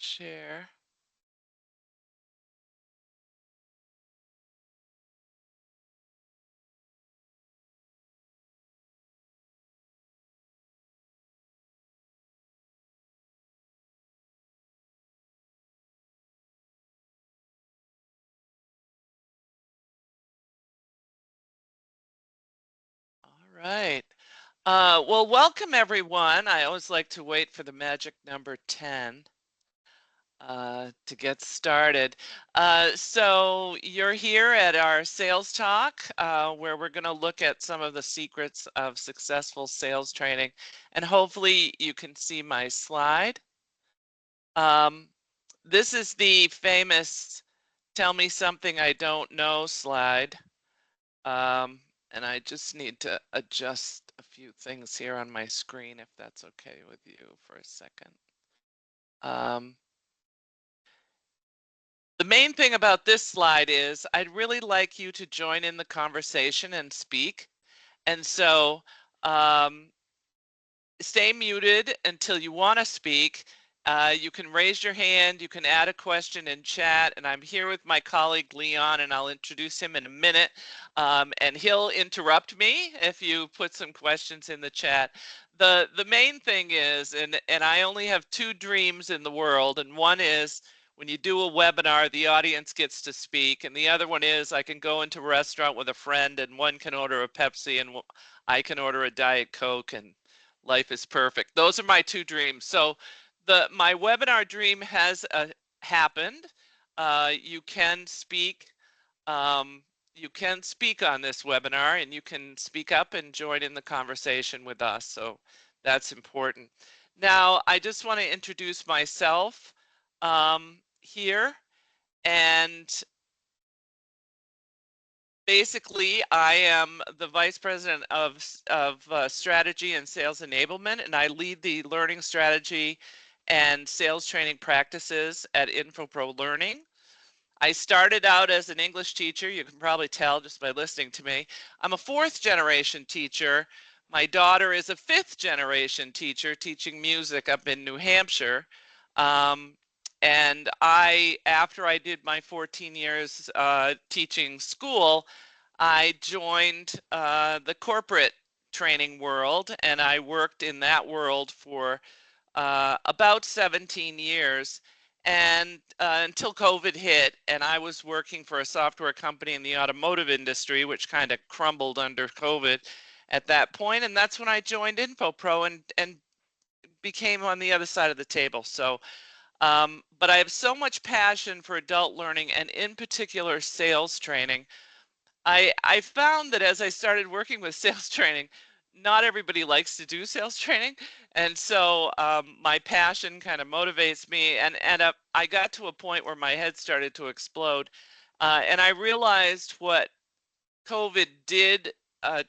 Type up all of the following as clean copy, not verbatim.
share. All right. Well, welcome everyone. I always like to wait for the magic number 10 to get started. So you're here at our sales talk where we're going to look at some of the secrets of successful sales training, and hopefully you can see my slide. This is the famous "Tell me something I don't know" slide. And I just need to adjust a few things here on my screen, if that's okay with you for a second. The main thing about this slide is I'd really like you to join in the conversation and speak. And so stay muted until you want to speak. You can raise your hand, you can add a question in chat, and I'm here with my colleague Leon, and I'll introduce him in a minute. And he'll interrupt me if you put some questions in the chat. The main thing is, and I only have two dreams in the world, and one is when you do a webinar, the audience gets to speak, and the other one is I can go into a restaurant with a friend and one can order a Pepsi and I can order a Diet Coke, and life is perfect. Those are my two dreams. So my webinar dream has happened. You can speak. You can speak on this webinar, and you can speak up and join in the conversation with us. So that's important. Now, I just want to introduce myself here, and basically, I am the Vice President of Strategy and Sales Enablement, and I lead the learning strategy and sales training practices at Infopro Learning. I started out as an English teacher. You can probably tell just by listening to me. I'm a fourth generation teacher. My daughter is a fifth generation teacher teaching music up in New Hampshire. And after I did my 14 years teaching school, I joined the corporate training world, and I worked in that world for about 17 years, and until COVID hit, and I was working for a software company in the automotive industry, which kind of crumbled under COVID at that point, and that's when I joined Infopro and became on the other side of the table. So but I have so much passion for adult learning, and in particular sales training. I found that as I started working with sales training, not everybody likes to do sales training, and so my passion kind of motivates me. And I got to a point where my head started to explode, and I realized what COVID did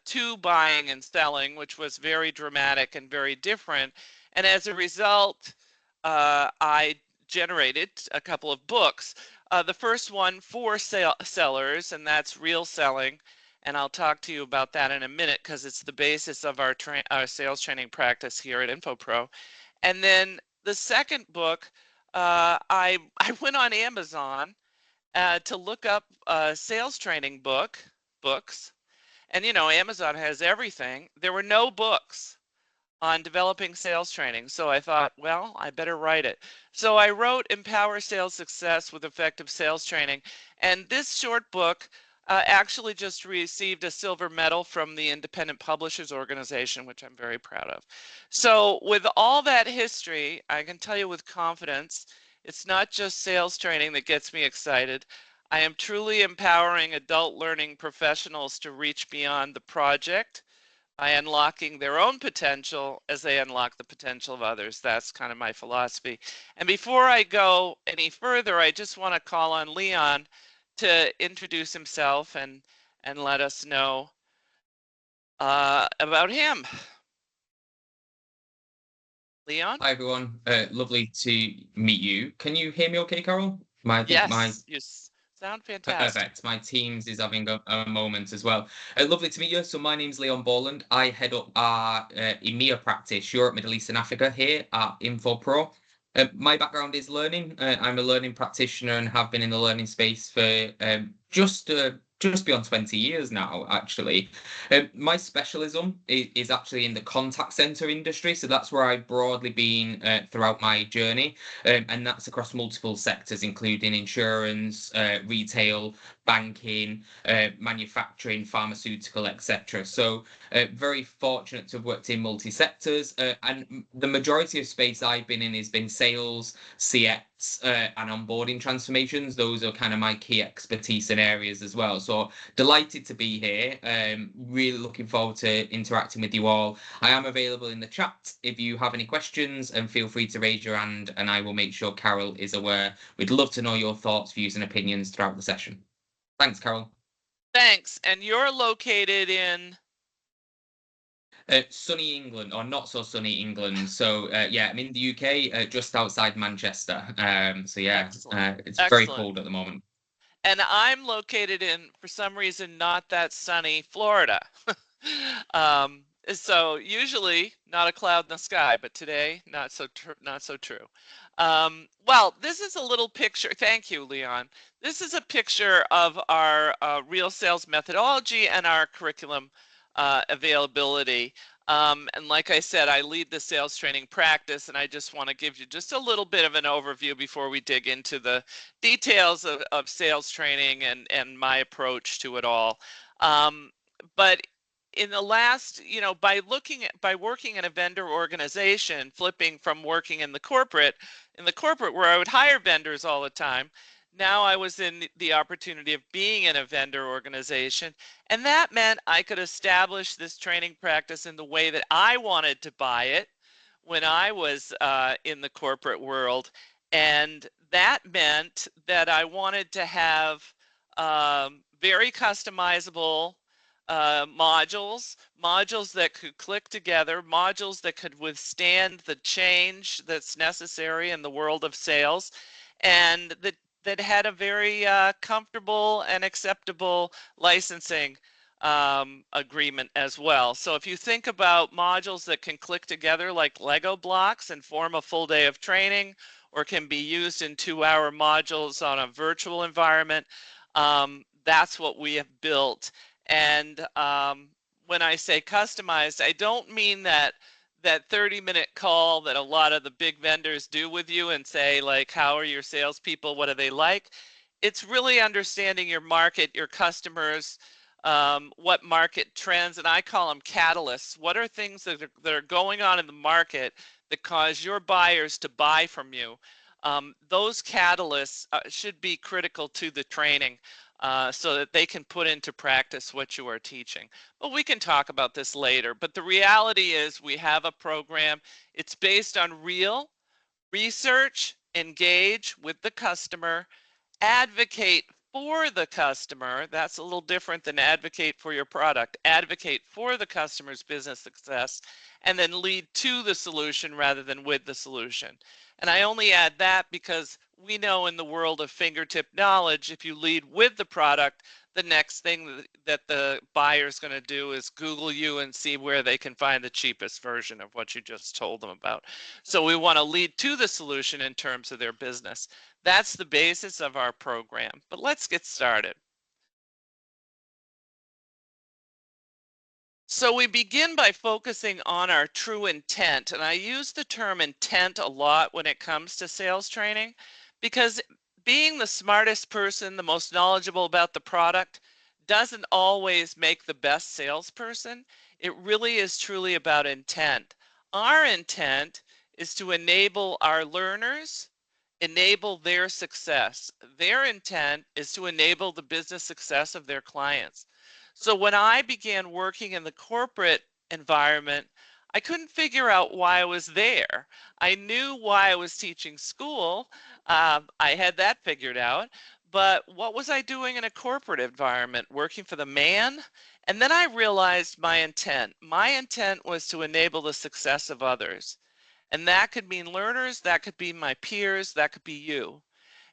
to buying and selling, which was very dramatic and very different. And as a result, I generated a couple of books. The first one for sellers, and that's Real Selling. And I'll talk to you about that in a minute because it's the basis of our sales training practice here at Infopro. And then the second book, I went on Amazon to look up sales training books. And you know, Amazon has everything. There were no books on developing sales training. So I thought, well, I better write it. So I wrote Empower Sales Success with Effective Sales Training. And this short book actually just received a silver medal from the Independent Publishers Organization, which I'm very proud of. So with all that history, I can tell you with confidence, it's not just sales training that gets me excited. I am truly empowering adult learning professionals to reach beyond the project by unlocking their own potential as they unlock the potential of others. That's kind of my philosophy. And before I go any further, I just want to call on Leon to introduce himself and let us know about him. Leon? Hi everyone, lovely to meet you. Can you hear me okay, Carol? I think my Yes, you sound fantastic. perfect. My Teams is having a moment as well. Lovely to meet you. So my name's Leon Boland. I head up our EMEA practice, Europe, Middle East and Africa here at Infopro. My background is learning. I'm a learning practitioner and have been in the learning space for just beyond 20 years now, actually. My specialism is actually in the contact center industry. So that's where I've broadly been throughout my journey. And that's across multiple sectors, including insurance, retail, banking, manufacturing, pharmaceutical, etc. So very fortunate to have worked in multi-sectors, and the majority of space I've been in has been sales, CX, and onboarding transformations. Those are kind of my key expertise and areas as well. So delighted to be here. Really looking forward to interacting with you all. I am available in the chat if you have any questions, and feel free to raise your hand, and I will make sure Carol is aware. We'd love to know your thoughts, views, and opinions throughout the session. Thanks, Carol. Thanks. And you're located in? Sunny England, or not so sunny England. So yeah, I'm in the UK, just outside Manchester. So yeah, Excellent. it's very Excellent. cold at the moment. And I'm located in, for some reason, not that sunny Florida. So usually not a cloud in the sky, but today not so true. Well, this is a little picture. Thank you, Leon. This is a picture of our real sales methodology and our curriculum availability. And like I said, I lead the sales training practice, and I just want to give you just a little bit of an overview before we dig into the details of sales training and my approach to it all. But in the last, by working in a vendor organization, flipping from working in the corporate where I would hire vendors all the time, now I was in the opportunity of being in a vendor organization, and that meant I could establish this training practice in the way that I wanted to buy it when I was in the corporate world. And that meant that I wanted to have very customizable modules that could click together, modules that could withstand the change that's necessary in the world of sales, and that had a very comfortable and acceptable licensing agreement as well. So if you think about modules that can click together like Lego blocks and form a full day of training, or can be used in 2-hour modules on a virtual environment, that's what we have built. And when I say customized, I don't mean that 30-minute call that a lot of the big vendors do with you and say, like, how are your salespeople? What do they like? It's really understanding your market, your customers, what market trends, and I call them catalysts. What are things that are going on in the market that cause your buyers to buy from you? Those catalysts should be critical to the training, so that they can put into practice what you are teaching. But we can talk about this later. But the reality is we have a program. It's based on real research, engage with the customer, advocate for the customer. That's a little different than advocate for your product. Advocate for the customer's business success, and then lead to the solution rather than with the solution. And I only add that because we know in the world of fingertip knowledge, if you lead with the product, the next thing that the buyer is going to do is Google you and see where they can find the cheapest version of what you just told them about. So we want to lead to the solution in terms of their business. That's the basis of our program. But let's get started. So we begin by focusing on our true intent. And I use the term intent a lot when it comes to sales training, because being the smartest person, the most knowledgeable about the product, doesn't always make the best salesperson. It really is truly about intent. Our intent is to enable our learners, enable their success. Their intent is to enable the business success of their clients. So when I began working in the corporate environment, I couldn't figure out why I was there. I knew why I was teaching school. I had that figured out. But what was I doing in a corporate environment, working for the man? And then I realized my intent. My intent was to enable the success of others. And that could mean learners, that could be my peers, that could be you.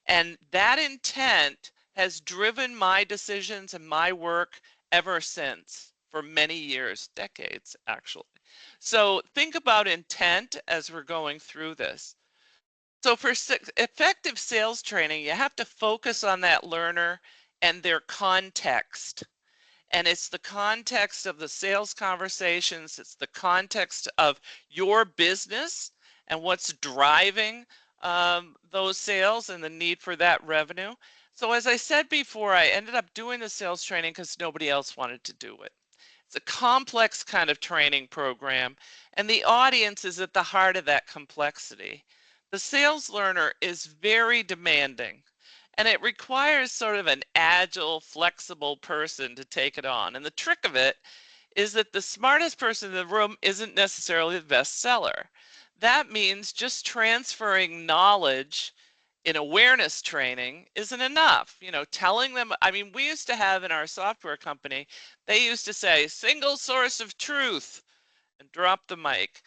And that intent has driven my decisions and my work ever since, for many years, decades, actually. So think about intent as we're going through this. So for effective sales training, you have to focus on that learner and their context. And it's the context of the sales conversations, it's the context of your business and what's driving those sales and the need for that revenue. So as I said before, I ended up doing the sales training because nobody else wanted to do it. It's a complex kind of training program, and the audience is at the heart of that complexity. The sales learner is very demanding, and it requires sort of an agile, flexible person to take it on. And the trick of it is that the smartest person in the room isn't necessarily the best seller. That means just transferring knowledge in awareness training isn't enough. You know, telling them, I mean, we used to have in our software company, they used to say single source of truth and drop the mic.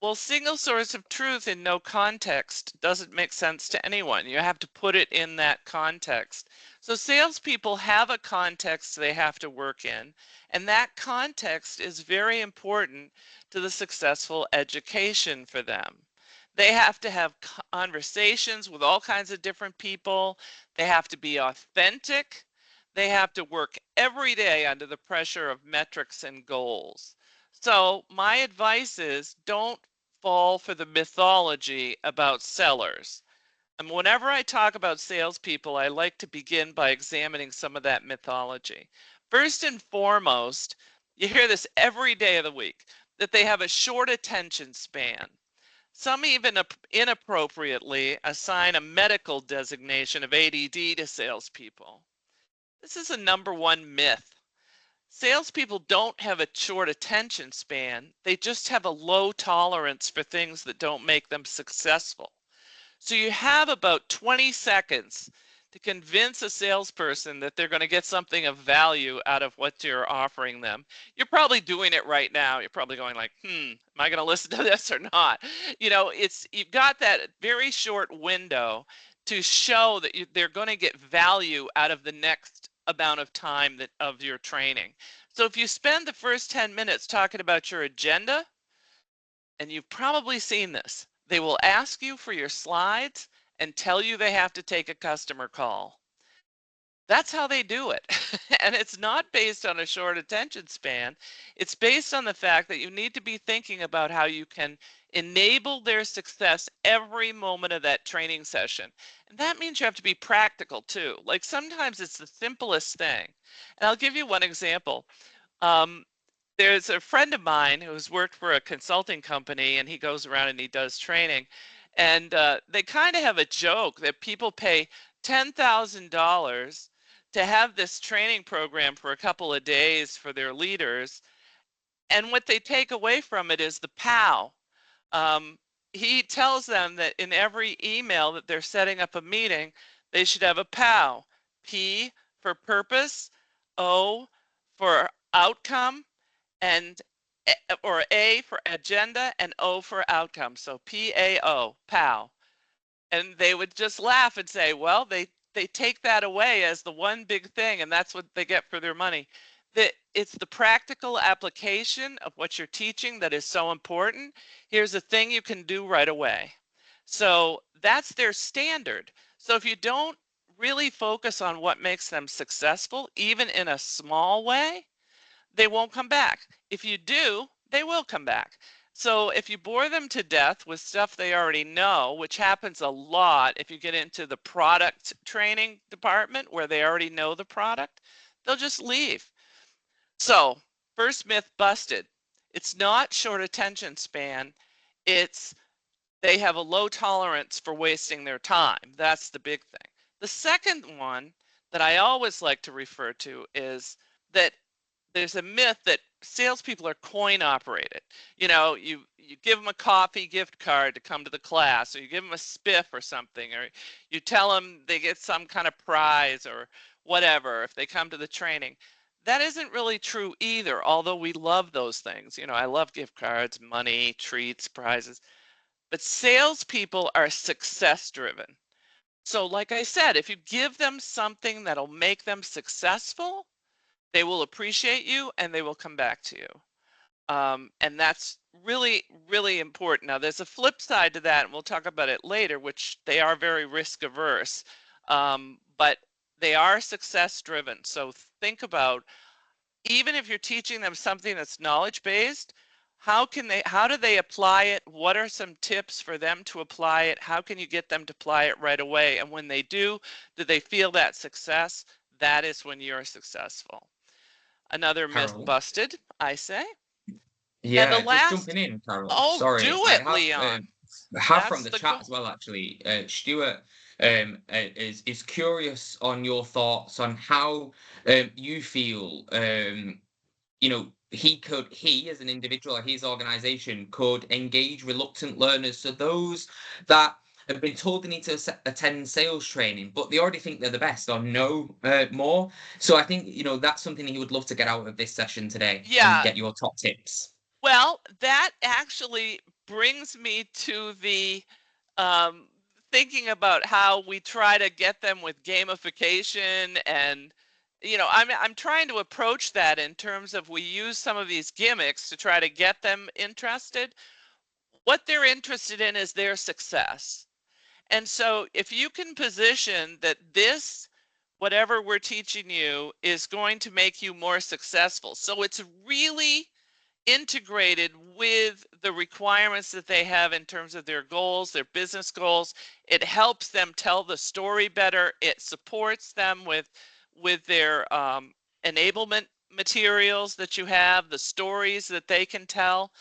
Well, single source of truth in no context doesn't make sense to anyone. You have to put it in that context. So salespeople have a context they have to work in, and that context is very important to the successful education for them. They have to have conversations with all kinds of different people. They have to be authentic. They have to work every day under the pressure of metrics and goals. So my advice is don't fall for the mythology about sellers. And whenever I talk about salespeople, I like to begin by examining some of that mythology. First and foremost, you hear this every day of the week, that they have a short attention span. Some even inappropriately assign a medical designation of ADD to salespeople. This is a number one myth. Salespeople don't have a short attention span. They just have a low tolerance for things that don't make them successful. So you have about 20 seconds to convince a salesperson that they're going to get something of value out of what you're offering them. You're probably doing it right now. You're probably going like, am I going to listen to this or not? You know, you've got that very short window to show that they're going to get value out of the next amount of time of your training. So if you spend the first 10 minutes talking about your agenda, and you've probably seen this, they will ask you for your slides and tell you they have to take a customer call. That's how they do it. And it's not based on a short attention span. It's based on the fact that you need to be thinking about how you can enable their success every moment of that training session. And that means you have to be practical too. Like sometimes it's the simplest thing. And I'll give you one example. Um, there's a friend of mine who's worked for a consulting company, and he goes around and he does training. And they kind of have a joke that people pay $10,000 to have this training program for a couple of days for their leaders. And what they take away from it is the POW. Um, he tells them that in every email that they're setting up a meeting, they should have a POW. P for purpose, O for outcome, and or A for agenda and O for outcome. So PAO, POW. And they would just laugh and say, well, they take that away as the one big thing, and that's what they get for their money. That it's the practical application of what you're teaching that is so important. Here's a thing you can do right away. So that's their standard. So if you don't really focus on what makes them successful, even in a small way, they won't come back. If you do, they will come back. So if you bore them to death with stuff they already know, which happens a lot if you get into the product training department where they already know the product, they'll just leave. So first myth busted. It's not short attention span. It's they have a low tolerance for wasting their time. That's the big thing. The second one that I always like to refer to is that there's a myth that salespeople are coin operated. You know, you give them a coffee gift card to come to the class, or you give them a spiff or something, or you tell them they get some kind of prize or whatever if they come to the training. That isn't really true either, although we love those things. You know, I love gift cards, money, treats, prizes. But salespeople are success driven. So like I said, if you give them something that'll make them successful, they will appreciate you and they will come back to you. And that's really, really important. Now, there's a flip side to that, and we'll talk about it later, which they are very risk averse, but they are success driven. So think about, even if you're teaching them something that's knowledge based, how do they apply it? What are some tips for them to apply it? How can you get them to apply it right away? And when they do they feel that success? That is when you're successful. Another myth Carol. busted, I say. And the Yeah, just last, jumping in, Carol. oh, Sorry, do I it, Leon. have from That's the the chat goal. as well. Actually, Stuart is curious on your thoughts on how you feel. He as an individual or his organization could engage reluctant learners. So those that have been told they need to attend sales training, but they already think they're the best or know more. So I think that's something he would love to get out of this session today and Yeah, get your top tips. well, that actually brings me to the um, thinking about how we try to get them with gamification, and I'm trying to approach that in terms of, we use some of these gimmicks to try to get them interested. What they're interested in is their success. And so if you can position that this, whatever we're teaching you, is going to make you more successful, so it's really integrated with the requirements that they have in terms of their goals, their business goals. It helps them tell the story better. It supports them with their enablement materials that you have, the stories that they can tell.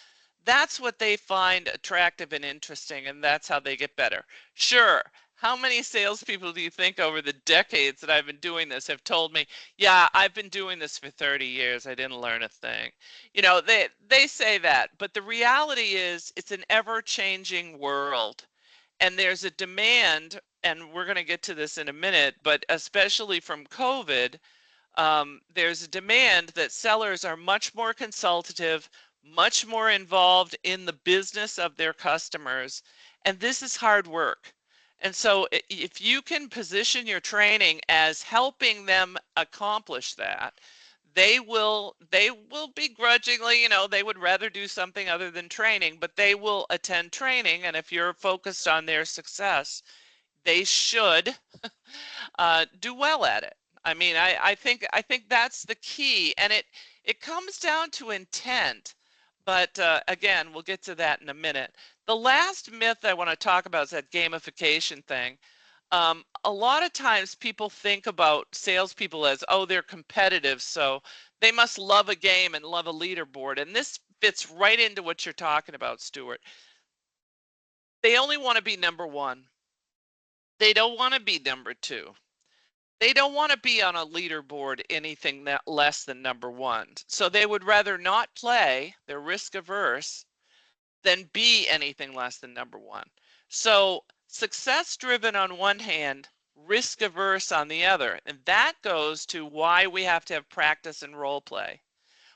That's what they find attractive and interesting, and that's how they get better. Sure, how many salespeople do you think over the decades that I've been doing this have told me, yeah, I've been doing this for 30 years, I didn't learn a thing? They say that, but the reality is it's an ever-changing world, and there's a demand, and we're going to get to this in a minute, but especially from COVID, there's a demand that sellers are much more consultative, much more involved in the business of their customers, and this is hard work. And so if you can position your training as helping them accomplish that, they will begrudgingly, they would rather do something other than training, but they will attend training, and if you're focused on their success, they should do well at it. I mean, I think that's the key, and it comes down to intent. But again, we'll get to that in a minute. The last myth I want to talk about is that gamification thing. A lot of times people think about salespeople as, oh, they're competitive, so they must love a game and love a leaderboard. And this fits right into what you're talking about, Stuart. They only want to be number one. They don't want to be number two. They don't want to be on a leaderboard anything that less than number one. So they would rather not play, they're risk averse, than be anything less than number one. So success driven on one hand, risk averse on the other. And that goes to why we have to have practice and role play,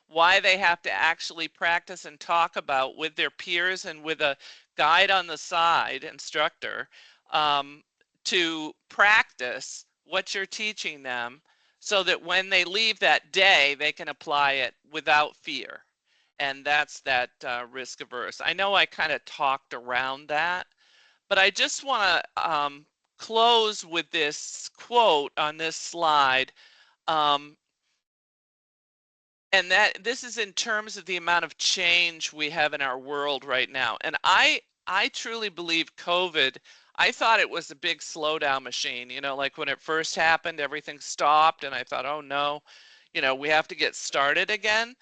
why they have to actually practice and talk about with their peers and with a guide on the side, instructor, um, to practice what you're teaching them, so that when they leave that day, they can apply it without fear. And that's that risk averse. I know I kind of talked around that, but I just want to close with this quote on this slide. Um, and that this is in terms of the amount of change we have in our world right now. And I truly believe COVID, I thought it was a big slowdown machine. Like when it first happened, everything stopped, and I thought, oh no, we have to get started again.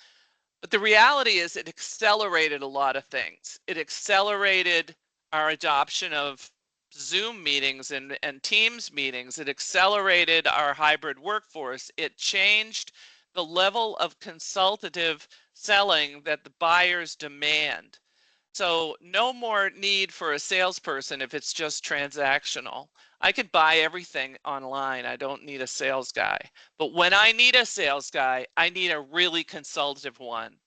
But the reality is it accelerated a lot of things. It accelerated our adoption of Zoom meetings and Teams meetings. It accelerated our hybrid workforce. It changed the level of consultative selling that the buyers demand. So no more need for a salesperson if it's just transactional. I could buy everything online. I don't need a sales guy. But when I need a sales guy, I need a really consultative one.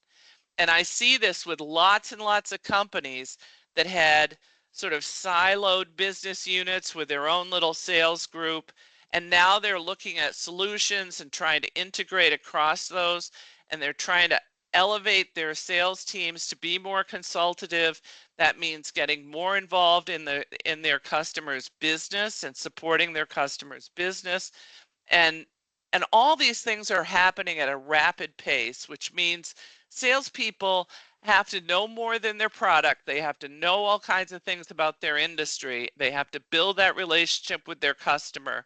And I see this with lots and lots of companies that had sort of siloed business units with their own little sales group. And now they're looking at solutions and trying to integrate across those. And they're trying to elevate their sales teams to be more consultative. That means getting more involved in their customers' business and supporting their customers' business. And all these things are happening at a rapid pace, which means salespeople have to know more than their product. They have to know all kinds of things about their industry. They have to build that relationship with their customer.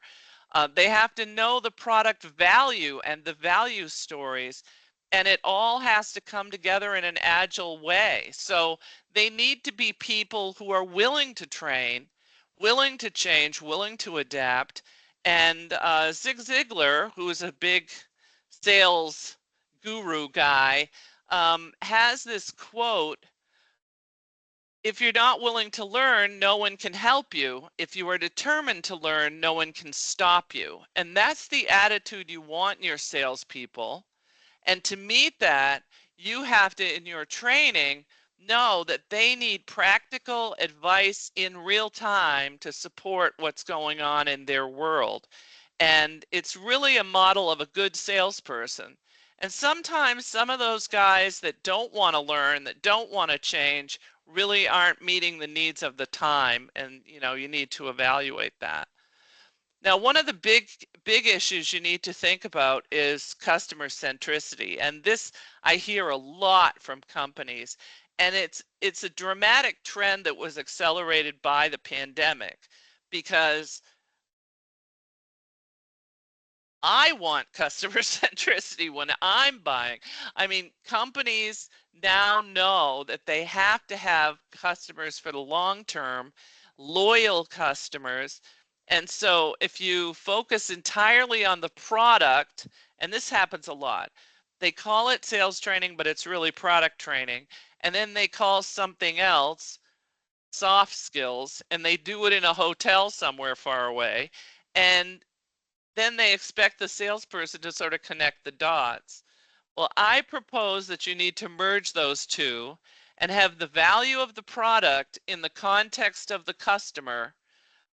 They have to know the product value and the value stories, and it all has to come together in an agile way. So they need to be people who are willing to train, willing to change, willing to adapt. And Zig Ziglar, who is a big sales guru guy, has this quote: if you're not willing to learn, no one can help you. If you are determined to learn, no one can stop you. And that's the attitude you want in your salespeople. And to meet that, you have to, in your training, know that they need practical advice in real time to support what's going on in their world. And it's really a model of a good salesperson. And sometimes some of those guys that don't want to learn, that don't want to change, really aren't meeting the needs of the time. And you need to evaluate that. Now, one of the big issues you need to think about is customer centricity. And this I hear a lot from companies. And it's a dramatic trend that was accelerated by the pandemic, because I want customer centricity when I'm buying. I mean, companies now know that they have to have customers for the long term, loyal customers. And so if you focus entirely on the product, and this happens a lot, they call it sales training, but it's really product training. And then they call something else soft skills, and they do it in a hotel somewhere far away. And then they expect the salesperson to sort of connect the dots. Well, I propose that you need to merge those two and have the value of the product in the context of the customer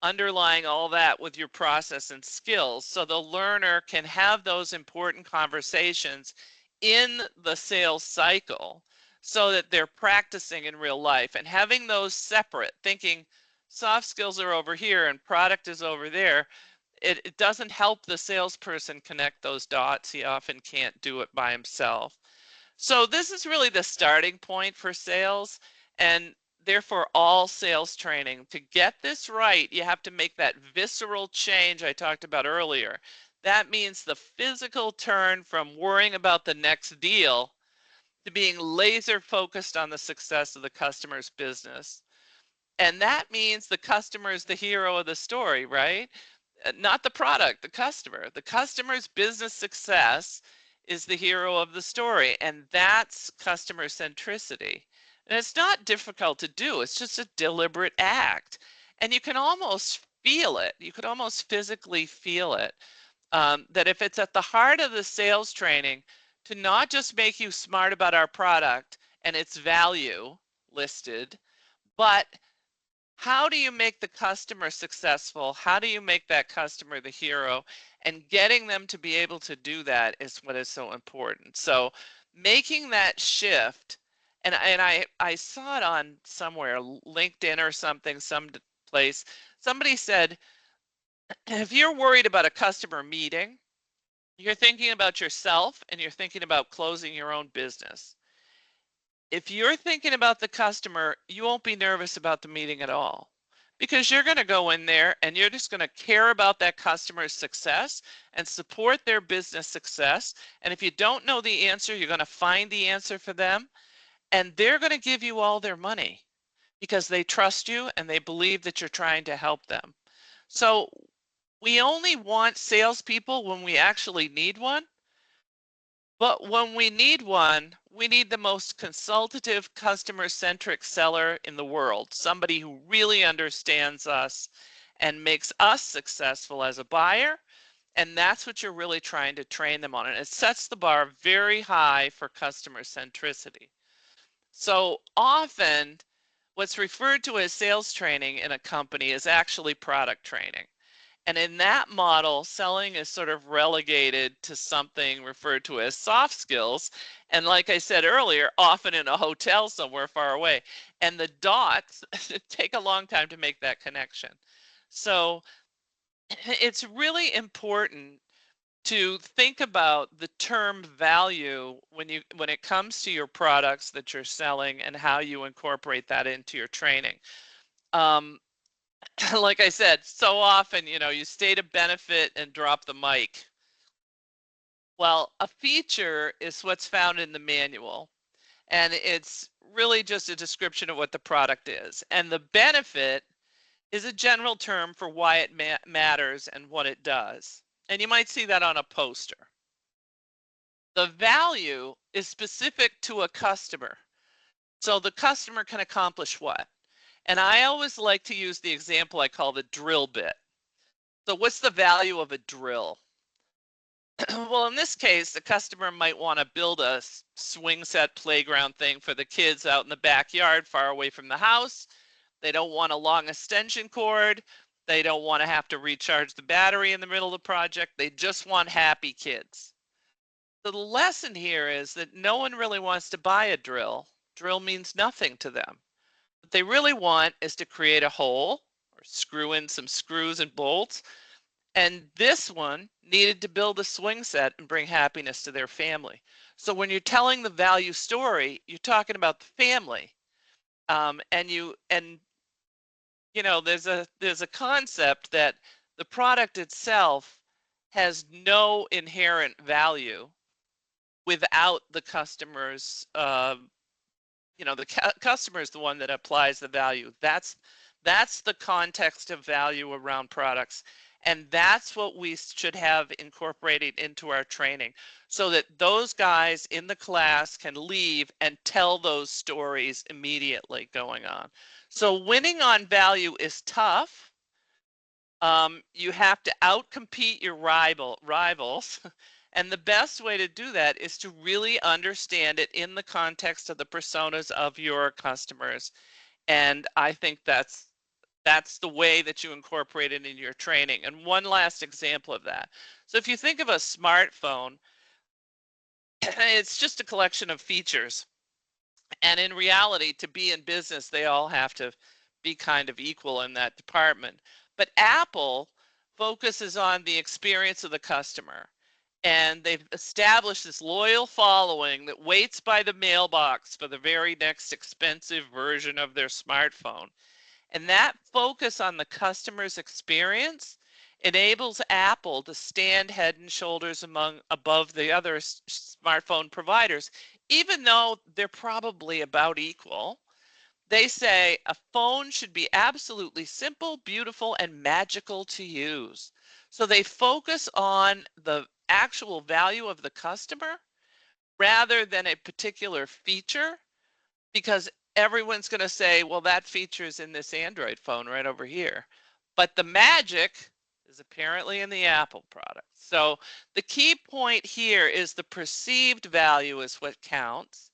underlying all that with your process and skills, so the learner can have those important conversations in the sales cycle so that they're practicing in real life. And having those separate, thinking soft skills are over here and product is over there, it doesn't help the salesperson connect those dots. He often can't do it by himself. So this is really the starting point for sales, and therefore all sales training. To get this right, you have to make that visceral change I talked about earlier. That means the physical turn from worrying about the next deal to being laser focused on the success of the customer's business. And that means the customer is the hero of the story, right? Not the product, the customer. The customer's business success is the hero of the story, and that's customer centricity. And it's not difficult to do, it's just a deliberate act. And you can almost feel it, you could almost physically feel it, that if it's at the heart of the sales training to not just make you smart about our product and its value listed, but how do you make the customer successful? How do you make that customer the hero? And getting them to be able to do that is what is so important. So making that shift, and I saw it on somewhere, LinkedIn or something, some place, somebody said, if you're worried about a customer meeting, you're thinking about yourself and you're thinking about closing your own business. If you're thinking about the customer, you won't be nervous about the meeting at all, because you're going to go in there and you're just going to care about that customer's success and support their business success. And if you don't know the answer, you're going to find the answer for them, and they're going to give you all their money because they trust you and they believe that you're trying to help them. So we only want salespeople when we actually need one. But when we need one, we need the most consultative, customer-centric seller in the world, somebody who really understands us and makes us successful as a buyer. And that's what you're really trying to train them on. And it sets the bar very high for customer centricity. So often, what's referred to as sales training in a company is actually product training. And in that model, selling is sort of relegated to something referred to as soft skills. And like I said earlier, often in a hotel somewhere far away. And the dots take a long time to make that connection. So it's really important to think about the term value when it comes to your products that you're selling and how you incorporate that into your training. Like I said, so often, you state a benefit and drop the mic. Well, a feature is what's found in the manual, and it's really just a description of what the product is. And the benefit is a general term for why it matters and what it does. And you might see that on a poster. The value is specific to a customer. So the customer can accomplish what? And I always like to use the example I call the drill bit. So what's the value of a drill? Well, in this case, the customer might want to build a swing set playground thing for the kids out in the backyard far away from the house. They don't want a long extension cord. They don't want to have to recharge the battery in the middle of the project. They just want happy kids. So the lesson here is that no one really wants to buy a drill. Drill means nothing to them. What they really want is to create a hole or screw in some screws and bolts. And this one needed to build a swing set and bring happiness to their family. So when you're telling the value story, you're talking about the family. There's a concept that the product itself has no inherent value without the customer's the customer is the one that applies the value. That's the context of value around products. And that's what we should have incorporated into our training so that those guys in the class can leave and tell those stories immediately going on. So winning on value is tough. You have to outcompete your rivals. And the best way to do that is to really understand it in the context of the personas of your customers. And I think that's the way that you incorporate it in your training. And one last example of that. So if you think of a smartphone, it's just a collection of features. And in reality, to be in business, they all have to be kind of equal in that department. But Apple focuses on the experience of the customer. And they've established this loyal following that waits by the mailbox for the very next expensive version of their smartphone. And that focus on the customer's experience enables Apple to stand head and shoulders above the other smartphone providers, even though they're probably about equal. They say a phone should be absolutely simple, beautiful, and magical to use. So they focus on the actual value of the customer rather than a particular feature, because everyone's going to say, well, that feature is in this Android phone right over here. But the magic is apparently in the Apple product. So the key point here is the perceived value is what counts.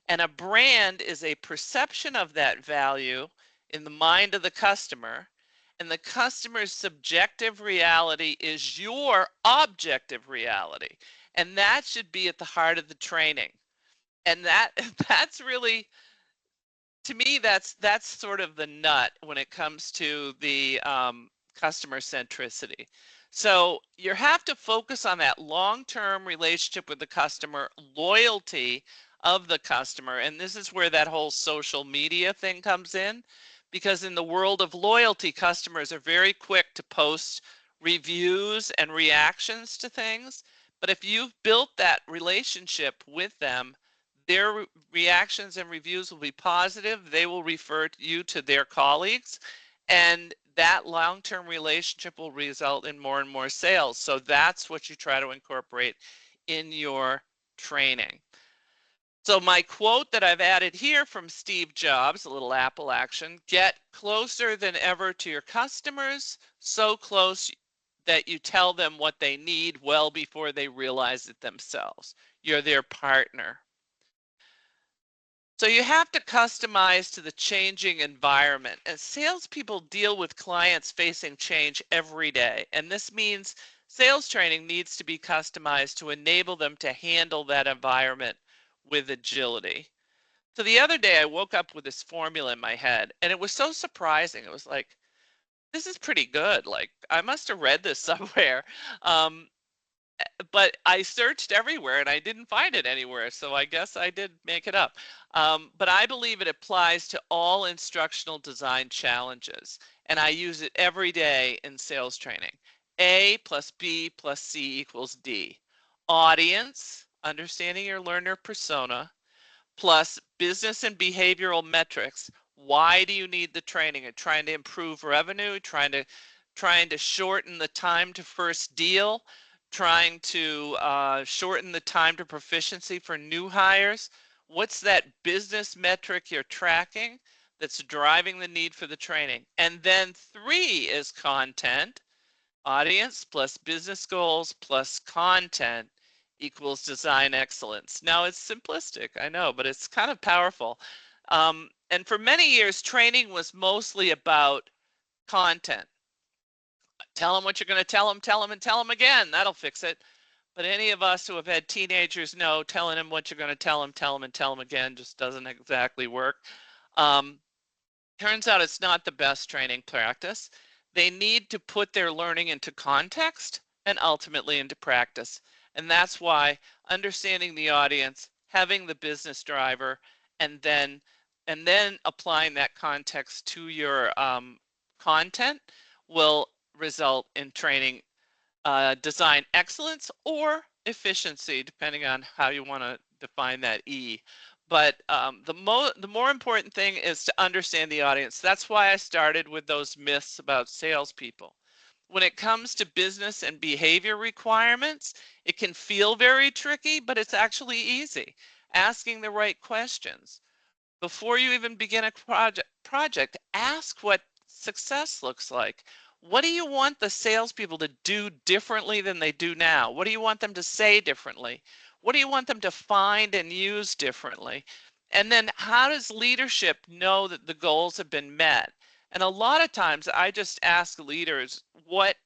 And a brand is a perception of that value in the mind of the customer. And the customer's subjective reality is your objective reality. And that should be at the heart of the training. And that's really, to me, that's sort of the nut when it comes to the customer centricity. So you have to focus on that long-term relationship with the customer, loyalty of the customer. And this is where that whole social media thing comes in, because in the world of loyalty, customers are very quick to post reviews and reactions to things. But if you've built that relationship with them, their reactions and reviews will be positive. They will refer you to their colleagues, and that long-term relationship will result in more and more sales. So that's what you try to incorporate in your training. So my quote that I've added here from Steve Jobs, a little Apple action: get closer than ever to your customers, so close that you tell them what they need well before they realize it themselves. You're their partner. So you have to customize to the changing environment. And salespeople deal with clients facing change every day. And this means sales training needs to be customized to enable them to handle that environment with agility. So the other day I woke up with this formula in my head and it was so surprising. It was like, this is pretty good. Like I must have read this somewhere. Um, but I searched everywhere and I didn't find it anywhere. So I guess I did make it up. But I believe it applies to all instructional design challenges. And I use it every day in sales training. A plus B plus C equals D. Audience, understanding your learner persona, plus business and behavioral metrics. Why do you need the training? Are trying to improve revenue, trying to shorten the time to first deal, trying to shorten the time to proficiency for new hires. What's that business metric you're tracking that's driving the need for the training? And then 3 is content. Audience plus business goals plus content equals design excellence. Now it's simplistic, I know, but it's kind of powerful. And for many years, training was mostly about content. Tell them what you're going to tell them, and tell them again. That'll fix it. But any of us who have had teenagers know telling them what you're going to tell them, and tell them again just doesn't exactly work. Turns out it's not the best training practice. They need to put their learning into context and ultimately into practice. And that's why understanding the audience, having the business driver, and then applying that context to your content will result in training design excellence or efficiency, depending on how you want to define that E. But the more important thing is to understand the audience. That's why I started with those myths about salespeople. When it comes to business and behavior requirements, it can feel very tricky, but it's actually easy. Asking the right questions. Before you even begin a project, ask what success looks like. What do you want the salespeople to do differently than they do now? What do you want them to say differently? What do you want them to find and use differently? And then how does leadership know that the goals have been met? And a lot of times I just ask leaders, what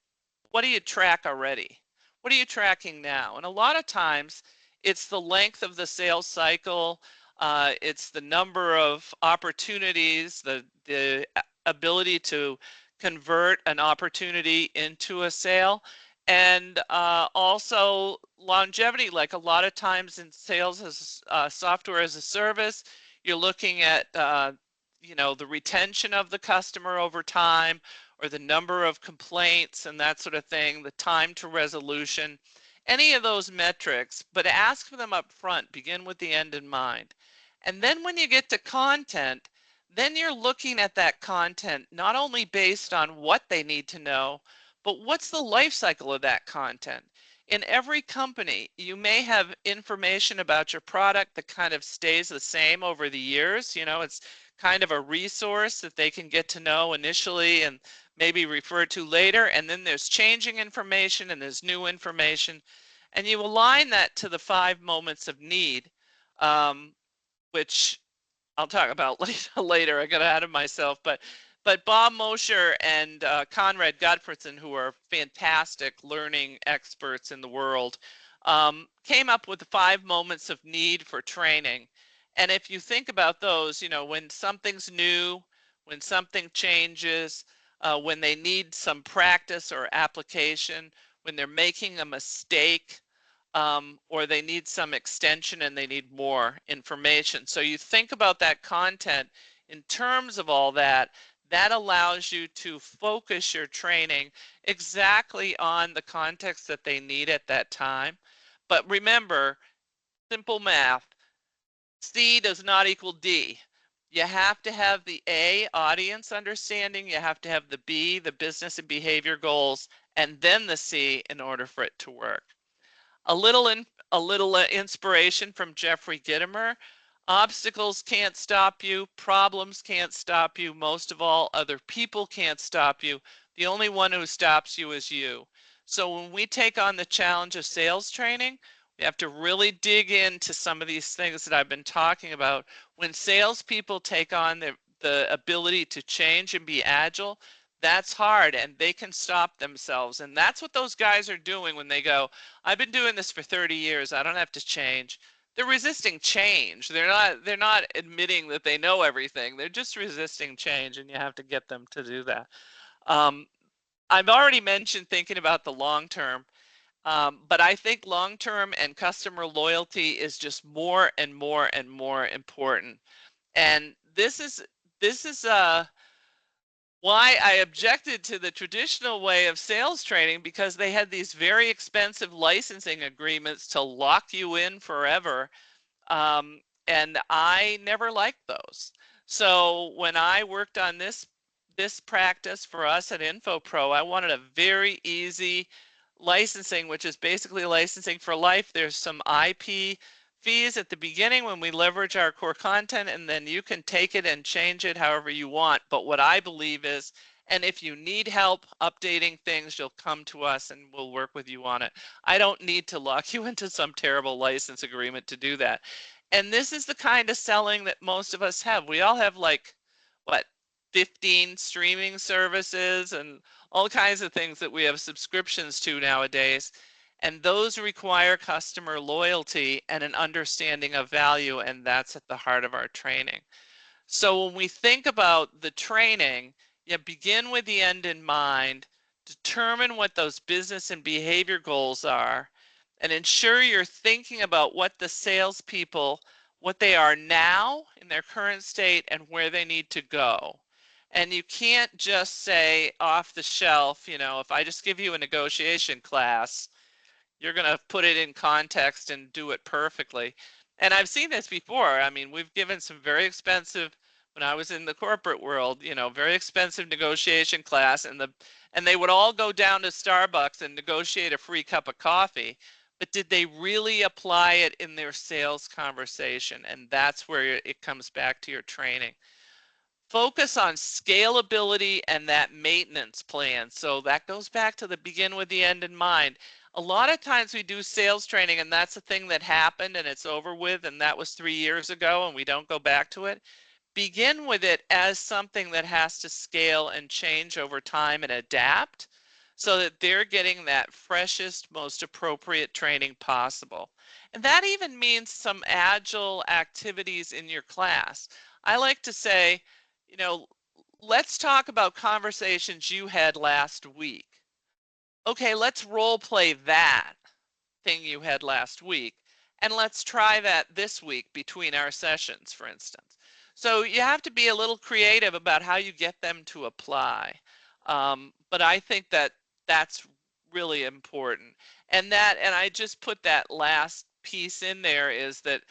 do you track already? What are you tracking now? And a lot of times it's the length of the sales cycle, it's the number of opportunities, the ability to convert an opportunity into a sale, and also longevity. Like a lot of times in sales as software as a service, you're looking at the retention of the customer over time, or the number of complaints and that sort of thing, the time to resolution, any of those metrics, but ask for them up front. Begin with the end in mind. And then when you get to content, then you're looking at that content not only based on what they need to know, but what's the life cycle of that content. In every company, you may have information about your product that kind of stays the same over the years. It's kind of a resource that they can get to know initially and maybe refer to later. And then there's changing information and there's new information. And you align that to the 5 moments of need, which I'll talk about later. I got ahead of myself, but Bob Mosher and Conrad Gottfredson, who are fantastic learning experts in the world, came up with the 5 moments of need for training. And if you think about those, when something's new, when something changes, when they need some practice or application, when they're making a mistake, or they need some extension and they need more information. So you think about that content in terms of all that, that allows you to focus your training exactly on the context that they need at that time. But remember, simple math, C does not equal D. You have to have the A, audience understanding, you have to have the B, the business and behavior goals, and then the C in order for it to work. A little inspiration from Jeffrey Gitomer. Obstacles can't stop you. Problems can't stop you. Most of all, other people can't stop you. The only one who stops you is you. So when we take on the challenge of sales training, we have to really dig into some of these things that I've been talking about. When salespeople take on the ability to change and be agile, that's hard, and they can stop themselves. And that's what those guys are doing when they go, I've been doing this for 30 years, I don't have to change. They're resisting change. They're not admitting that they know everything. They're just resisting change, and you have to get them to do that. Um, I've already mentioned thinking about the long term, but I think long term and customer loyalty is just more and more and more important. And this is why I objected to the traditional way of sales training, because they had these very expensive licensing agreements to lock you in forever, and I never liked those. So when I worked on this practice for us at Infopro, I wanted a very easy licensing, which is basically licensing for life. There's some IP fees at the beginning when we leverage our core content, and then you can take it and change it however you want. But what I believe is, and if you need help updating things, you'll come to us and we'll work with you on it. I don't need to lock you into some terrible license agreement to do that. And this is the kind of selling that most of us have. We all have, like, what, 15 streaming services and all kinds of things that we have subscriptions to nowadays. And those require customer loyalty and an understanding of value, and that's at the heart of our training. So when we think about the training, you begin with the end in mind, determine what those business and behavior goals are, and ensure you're thinking about what the salespeople, what they are now in their current state and where they need to go. And you can't just say off the shelf, if I just give you a negotiation class, you're going to put it in context and do it perfectly. And I've seen this before. I mean, we've given some very expensive, when I was in the corporate world, very expensive negotiation class, and they would all go down to Starbucks and negotiate a free cup of coffee. But did they really apply it in their sales conversation? And that's where it comes back to your training. Focus on scalability and that maintenance plan. So that goes back to the begin with the end in mind. A lot of times we do sales training and that's a thing that happened and it's over with, and that was 3 years ago and we don't go back to it. Begin with it as something that has to scale and change over time and adapt, so that they're getting that freshest, most appropriate training possible. And that even means some agile activities in your class. I like to say, let's talk about conversations you had last week. Okay, let's role play that thing you had last week, and let's try that this week between our sessions, for instance. So you have to be a little creative about how you get them to apply. But I think that that's really important. And I just put that last piece in there, is that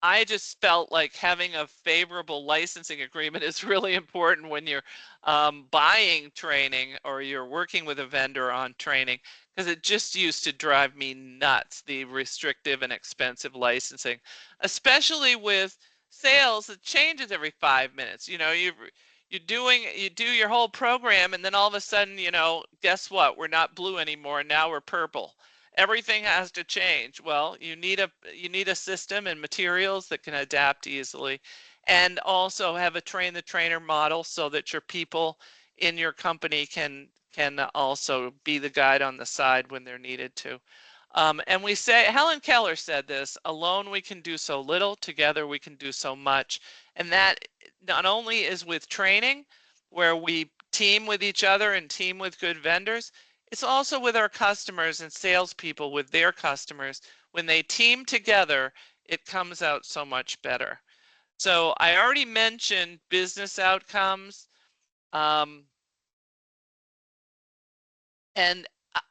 I just felt like having a favorable licensing agreement is really important when you're buying training or you're working with a vendor on training, because it just used to drive me nuts, the restrictive and expensive licensing, especially with sales. It changes every 5 minutes. You do your whole program, and then all of a sudden, guess what? We're not blue anymore. Now we're purple. Everything has to change. Well, you need a system and materials that can adapt easily, and also have a train the trainer model so that your people in your company can also be the guide on the side when they're needed to. And we say, Helen Keller said this, alone we can do so little, together we can do so much. And that not only is with training, where we team with each other and team with good vendors, it's also with our customers and salespeople with their customers. When they team together, it comes out so much better. So I already mentioned business outcomes. And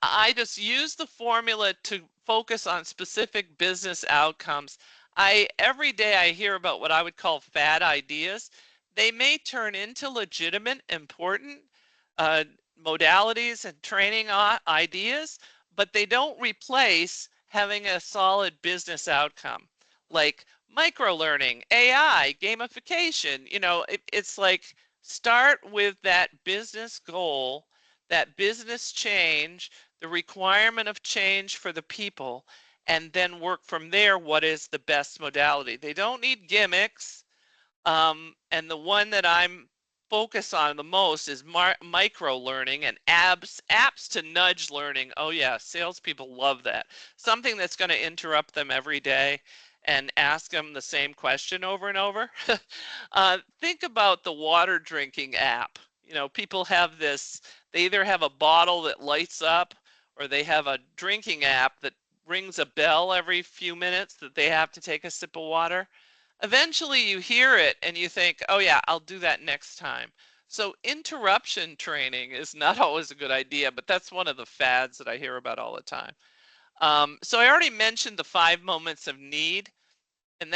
I just use the formula to focus on specific business outcomes. Every day I hear about what I would call fad ideas. They may turn into legitimate, important modalities and training ideas, but they don't replace having a solid business outcome, like micro-learning, AI, gamification. It's like, start with that business goal, that business change, the requirement of change for the people, and then work from there. What is the best modality? They don't need gimmicks. And the one that I'm focused on the most is micro learning and apps to nudge learning. Oh yeah, salespeople love that. Something that's going to interrupt them every day and ask them the same question over and over. Think about the water drinking app. You know, people have this, they either have a bottle that lights up or they have a drinking app that rings a bell every few minutes that they have to take a sip of water. Eventually you hear it and you think, oh yeah, I'll do that next time. So interruption training is not always a good idea, but that's one of the fads that I hear about all the time. So I already mentioned the 5 moments of need, and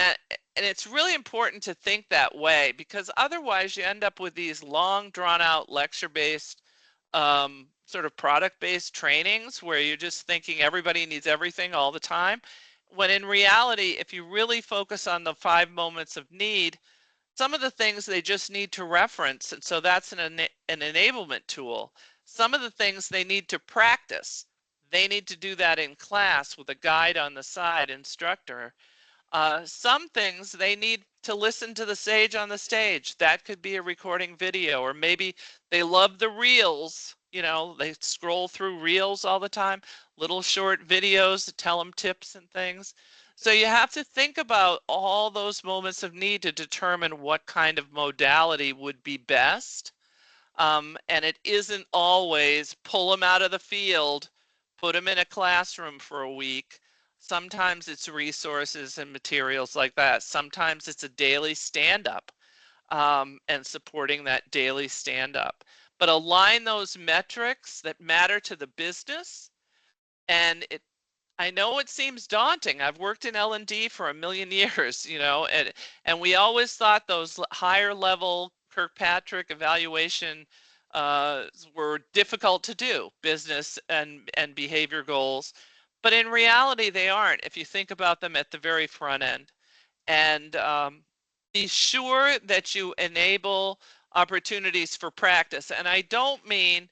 it's really important to think that way, because otherwise you end up with these long drawn out lecture-based sort of product-based trainings where you're just thinking everybody needs everything all the time. When in reality, if you really focus on the 5 moments of need, some of the things they just need to reference, and so that's an enablement tool. Some of the things they need to practice. They need to do that in class with a guide on the side, instructor. Some things they need to listen to the sage on the stage. That could be a recording video, or maybe they love the reels. You know, they scroll through reels all the time, little short videos to tell them tips and things. So you have to think about all those moments of need to determine what kind of modality would be best. And it isn't always pull them out of the field, put them in a classroom for a week. Sometimes it's resources and materials like that. Sometimes it's a daily stand-up and supporting that daily stand-up. But align those metrics that matter to the business. And I know it seems daunting. I've worked in L&D for a million years, you know, and we always thought those higher level Kirkpatrick evaluation were difficult to do, business and behavior goals. But in reality, they aren't if you think about them at the very front end. And be sure that you enable opportunities for practice. And I don't mean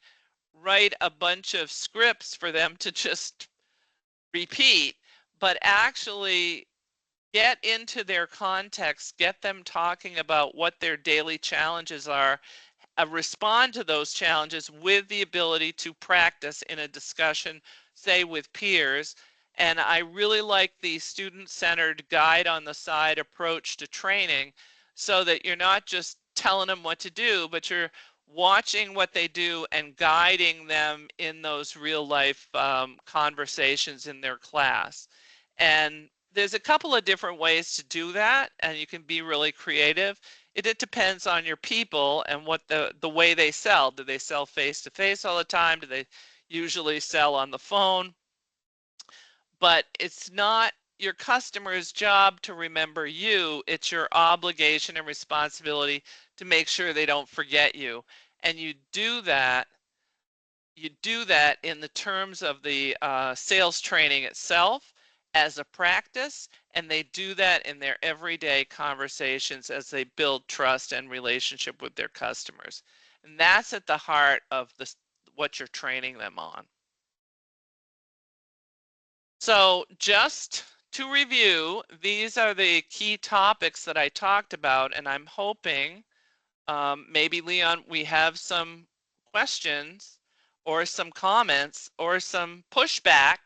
write a bunch of scripts for them to just repeat, but actually get into their context, get them talking about what their daily challenges are, respond to those challenges with the ability to practice in a discussion, say with peers. And I really like the student-centered guide on the side approach to training, so that you're not just telling them what to do, but you're watching what they do and guiding them in those real life conversations in their class. And there's a couple of different ways to do that, and you can be really creative. It depends on your people and what the way they sell. Do they sell face-to-face all the time? Do they usually sell on the phone? But it's not your customer's job to remember you. It's your obligation and responsibility to make sure they don't forget you. And you do that in the terms of the sales training itself as a practice, and they do that in their everyday conversations as they build trust and relationship with their customers. And that's at the heart of what you're training them on. So just to review, these are the key topics that I talked about, and I'm hoping maybe, Leon, we have some questions or some comments or some pushback.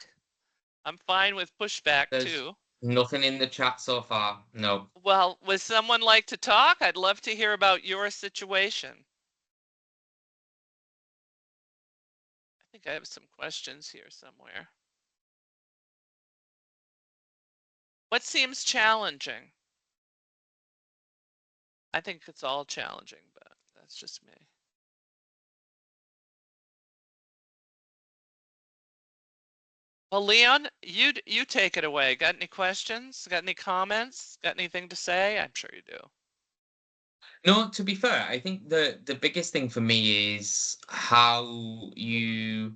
I'm fine with pushback too. Nothing in the chat so far, no. Well, would someone like to talk? I'd love to hear about your situation. I think I have some questions here somewhere. What seems challenging? I think it's all challenging, but that's just me. Well, Leon, you take it away. Got any questions? Got any comments? Got anything to say? I'm sure you do. No, to be fair, I think the biggest thing for me is how you.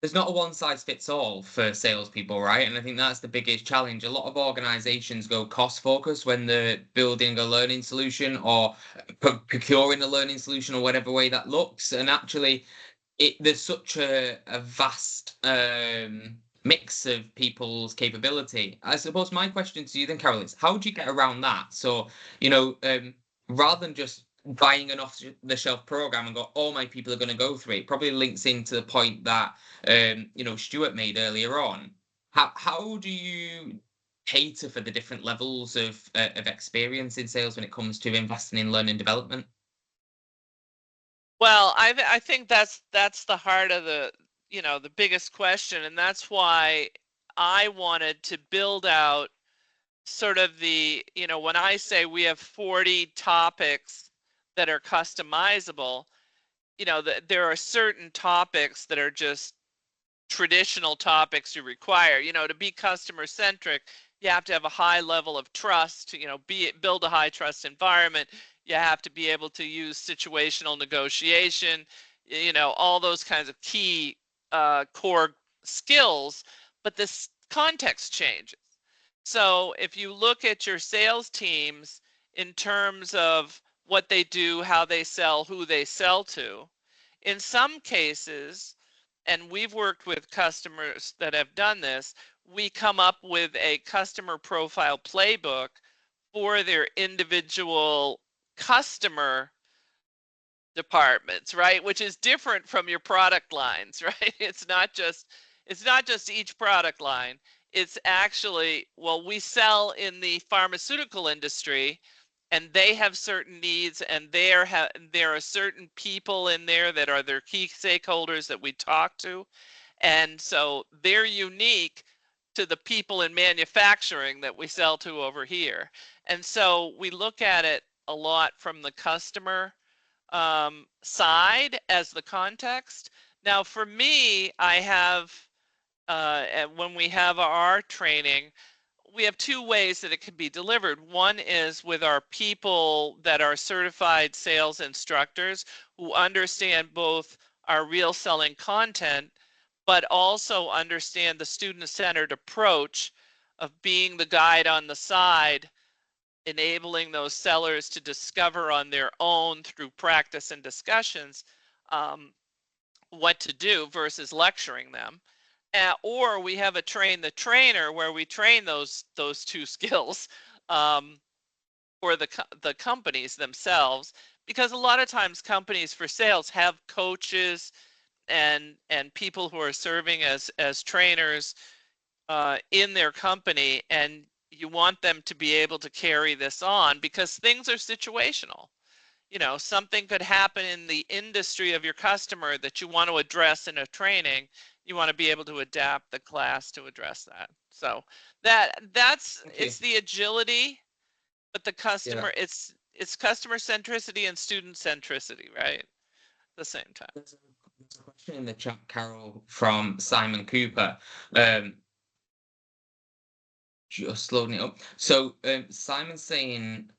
There's not a one size fits all for salespeople, right? And I think that's the biggest challenge. A lot of organizations go cost focused when they're building a learning solution or procuring a learning solution or whatever way that looks. And actually, there's such a vast mix of people's capability. I suppose my question to you then, Carol, is how do you get around that? So, rather than just buying an off-the-shelf program and go, all my people are going to go through it, probably links into the point that Stuart made earlier on. How do you cater for the different levels of experience in sales when it comes to investing in learning development? Well, I think that's the heart of the biggest question, and that's why I wanted to build out sort of when I say we have 40 topics that are customizable, there are certain topics that are just traditional topics you require. To be customer centric, you have to have a high level of trust, build a high trust environment. You have to be able to use situational negotiation, all those kinds of key core skills, but this context changes. So if you look at your sales teams in terms of what they do, how they sell, who they sell to, in some cases, and we've worked with customers that have done this, we come up with a customer profile playbook for their individual customer departments, right? Which is different from your product lines, right? It's not just each product line. It's actually, well, we sell in the pharmaceutical industry and they have certain needs, and there are certain people in there that are their key stakeholders that we talk to. And so they're unique to the people in manufacturing that we sell to over here. And so we look at it a lot from the customer side as the context. Now, for me, I have, when we have our training, we have two ways that it can be delivered. One is with our people that are certified sales instructors who understand both our real selling content, but also understand the student-centered approach of being the guide on the side, enabling those sellers to discover on their own through practice and discussions what to do versus lecturing them. Or we have a train the trainer where we train those two skills for the companies themselves, because a lot of times companies for sales have coaches and people who are serving as trainers in their company, and you want them to be able to carry this on because things are situational. Something could happen in the industry of your customer that you want to address in a training. You want to be able to adapt the class to address that. So that's Thank you. it's the agility, but the Yeah. customer, it's customer centricity and student centricity, right? At the same time. There's a question in the chat, Carol, from Simon Cooper. Um, just loading it up. So Simon's saying,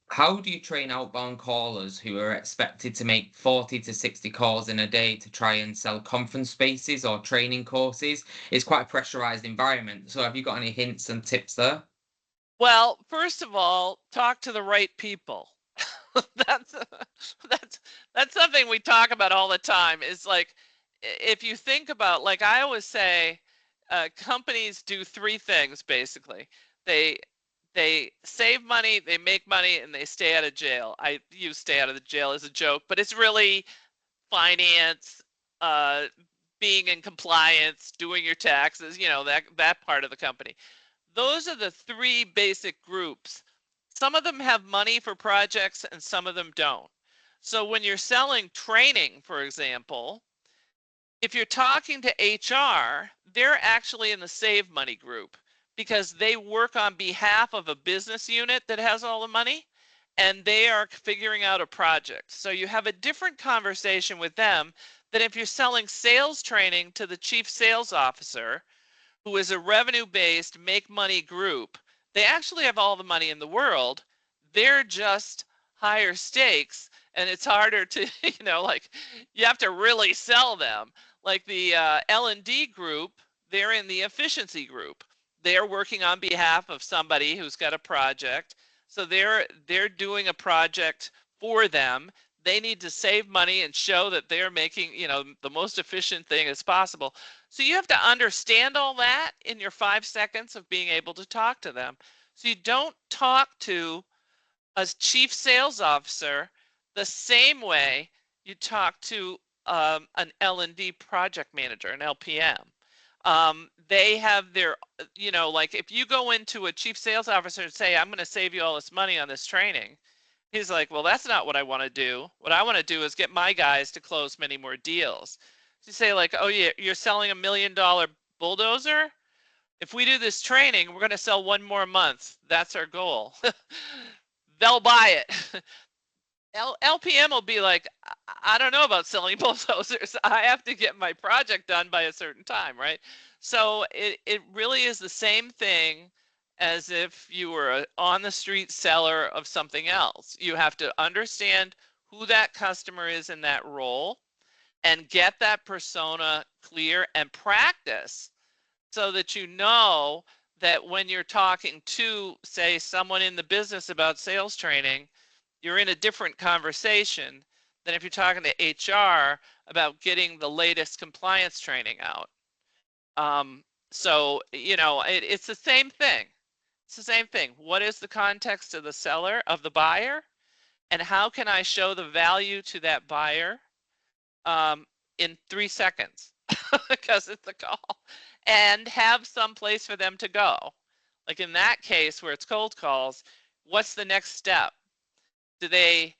how do you train outbound callers who are expected to make 40 to 60 calls in a day to try and sell conference spaces or training courses? It's quite a pressurized environment. So have you got any hints and tips there? Well, first of all, talk to the right people. that's that's that's something we talk about all the time. Is like, if you think about, like I always say, companies do three things basically. They they save money, they make money, and they stay out of jail. I use stay out of the jail as a joke, but it's really finance, uh, being in compliance, doing your taxes, that part of the company. Those are the three basic groups. Some of them have money for projects and some of them don't. So when you're selling training, for example, if you're talking to HR, they're actually in the save money group because they work on behalf of a business unit that has all the money and they are figuring out a project. So you have a different conversation with them than if you're selling sales training to the chief sales officer, who is a revenue-based make money group. They actually have all the money in the world. They're just higher stakes, and it's harder to, like, you have to really sell them. Like the L&D group, they're in the efficiency group. They're working on behalf of somebody who's got a project. So they're doing a project for them. they need to save money and show that they're making, you know, the most efficient thing as possible. So you have to understand all that in your 5 seconds of being able to talk to them. So you don't talk to a chief sales officer the same way you talk to an L&D project manager, an LPM. They have their, you know, like if you go into a chief sales officer and say, I'm going to save you all this money on this training, he's like, well, that's not what I want to do. What I want to do is get my guys to close many more deals. So you say like, oh yeah, you're selling $1 million bulldozer? If we do this training, we're going to sell one more month. That's our goal. They'll buy it. LPM will be like, I don't know about selling bulldozers. I have to get my project done by a certain time, right? So it really is the same thing as if you were an on the street seller of something else. You have to understand who that customer is in that role and get that persona clear and practice so that you know that when you're talking to, say, someone in the business about sales training, you're in a different conversation than if you're talking to HR about getting the latest compliance training out. So, you know, it's the same thing. It's the same thing. What is the context of the seller, of the buyer? And how can I show the value to that buyer in 3 seconds? Because it's a call. And have some place for them to go. Like in that case where it's cold calls, what's the next step? Do they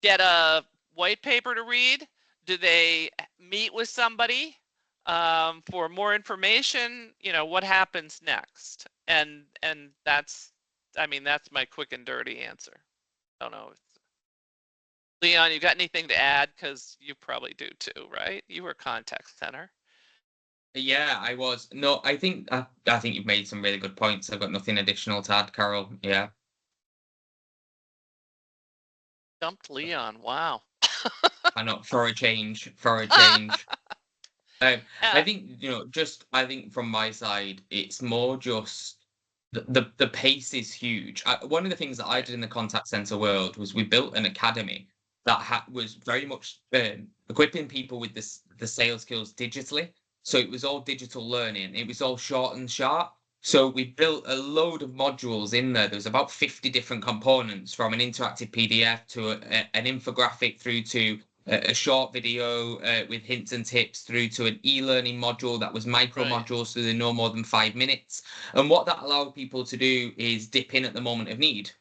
get a white paper to read? Do they meet with somebody for more information? You know, what happens next? And that's, I mean, that's my quick and dirty answer. I don't know. Leon, you got anything to add? Because you probably do too, right? You were contact center. Yeah, I was. No, I think you've made some really good points. I've got nothing additional to add, Carol. Yeah. Dumped Leon. Wow. I know, for a change, for a change. I Yeah, think, I think from my side, it's more just the pace is huge. One of the things that I right, did in the contact center world was we built an academy that was very much equipping people with the sales skills digitally. So it was all digital learning. It was all short and sharp. So we built a load of modules in there. There's about 50 different components, from an interactive PDF to an infographic, through to a short video with hints and tips, through to an e-learning module that was micro right, modules, so they're no more than 5 minutes. And what that allowed people to do is dip in at the moment of need.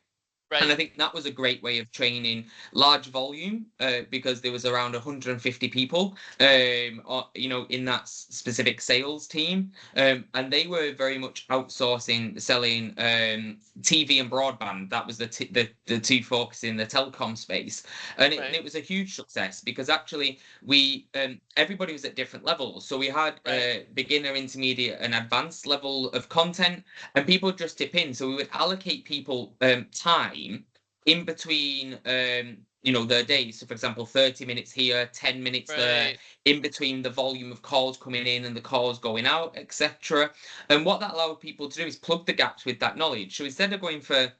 And right, I think that was a great way of training large volume, because there was around 150 people, in that specific sales team, and they were very much outsourcing, selling TV and broadband. That was the two focus in the telecom space, and right, it was a huge success because actually we everybody was at different levels. So we had right, beginner, intermediate, and advanced level of content, and people just tip in. So we would allocate people time in between their days. So for example, 30 minutes here, 10 minutes there, right, in between the volume of calls coming in and the calls going out, etc. And what that allowed people to do is plug the gaps with that knowledge. So instead of going for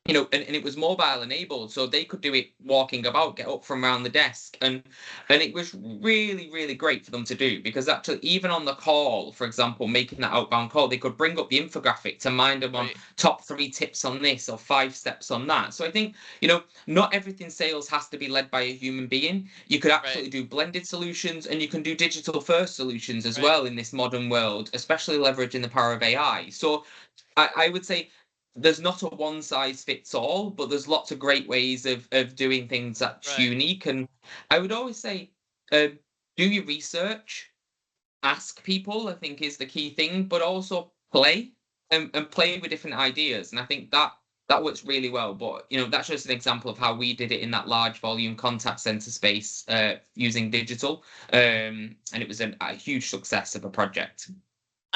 and it was mobile enabled, so they could do it walking about, get up from around the desk, and it was really, really great for them to do, because actually, even on the call, for example, making that outbound call, they could bring up the infographic to mind them on right, top 3 tips on this or 5 steps on that. So I think, not everything sales has to be led by a human being. You could right, absolutely do blended solutions, and you can do digital first solutions as right, well in this modern world, especially leveraging the power of AI. So I would say there's not a one size fits all, but there's lots of great ways of doing things that's right, unique. And I would always say, do your research, ask people, I think is the key thing, but also play and play with different ideas. And I think that works really well. But that's just an example of how we did it in that large volume contact center space, using digital. And it was a huge success of a project.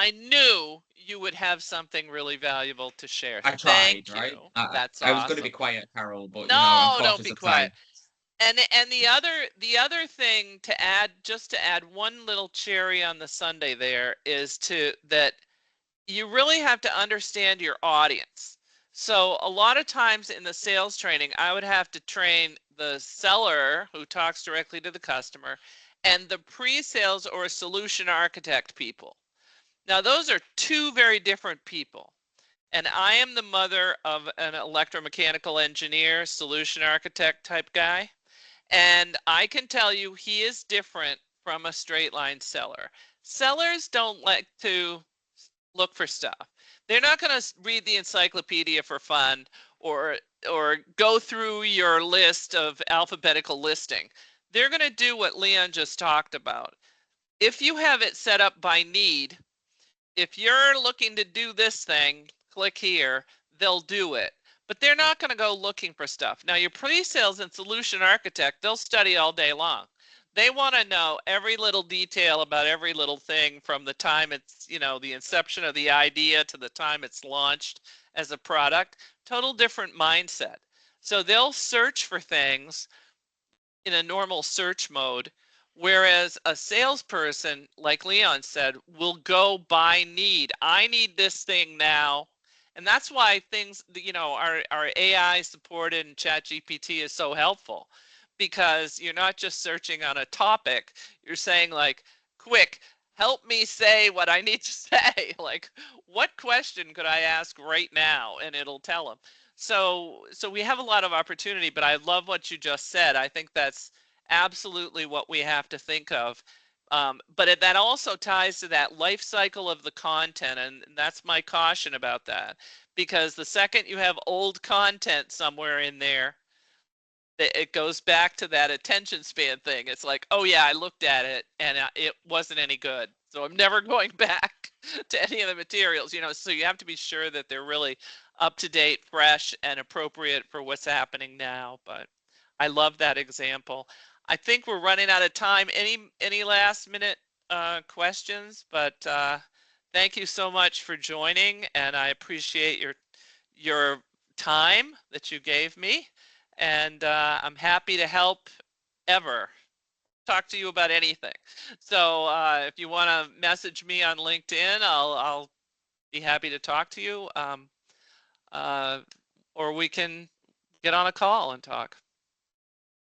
I knew you would have something really valuable to share. I tried, Thank right? you. I, That's I was going to be awesome. quiet, Carol, but I'm No, don't cautious be of time. quiet. And the other thing to add, just to add one little cherry on the sundae there, is to that you really have to understand your audience. So a lot of times in the sales training, I would have to train the seller who talks directly to the customer and the pre-sales or solution architect people. Now, those are two very different people. And I am the mother of an electromechanical engineer, solution architect type guy. And I can tell you he is different from a straight line seller. Sellers don't like to look for stuff. They're not going to read the encyclopedia for fun or go through your list of alphabetical listing. They're going to do what Leon just talked about. If you have it set up by need, if you're looking to do this thing, click here, they'll do it. But they're not going to go looking for stuff. Now, your pre-sales and solution architect, they'll study all day long. They want to know every little detail about every little thing from the time it's, the inception of the idea to the time it's launched as a product. Total different mindset. So they'll search for things in a normal search mode, whereas a salesperson, like Leon said, will go by need. I need this thing now. And that's why things, our AI supported and ChatGPT is so helpful, because you're not just searching on a topic, you're saying like, quick, help me say what I need to say. Like, what question could I ask right now? And it'll tell them. So we have a lot of opportunity, but I love what you just said. I think that's absolutely what we have to think of. But that also ties to that life cycle of the content, and that's my caution about that. Because the second you have old content somewhere in there, it goes back to that attention span thing. It's like, oh yeah, I looked at it and it wasn't any good, so I'm never going back to any of the materials. So you have to be sure that they're really up to date, fresh, and appropriate for what's happening now. But I love that example. I think we're running out of time. Any last minute questions? But thank you so much for joining, and I appreciate your time that you gave me. And I'm happy to help ever talk to you about anything. So if you want to message me on LinkedIn, I'll be happy to talk to you. Or we can get on a call and talk.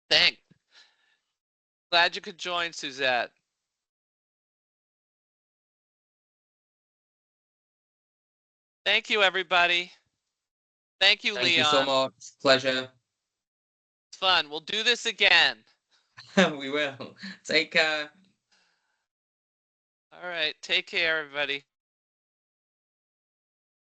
Thanks. Glad you could join, Suzette. Thank you, everybody. Thank you, Thank you so Leon. much. Pleasure. It's fun. We'll do this again. We will. Take care. All right. Take care, everybody.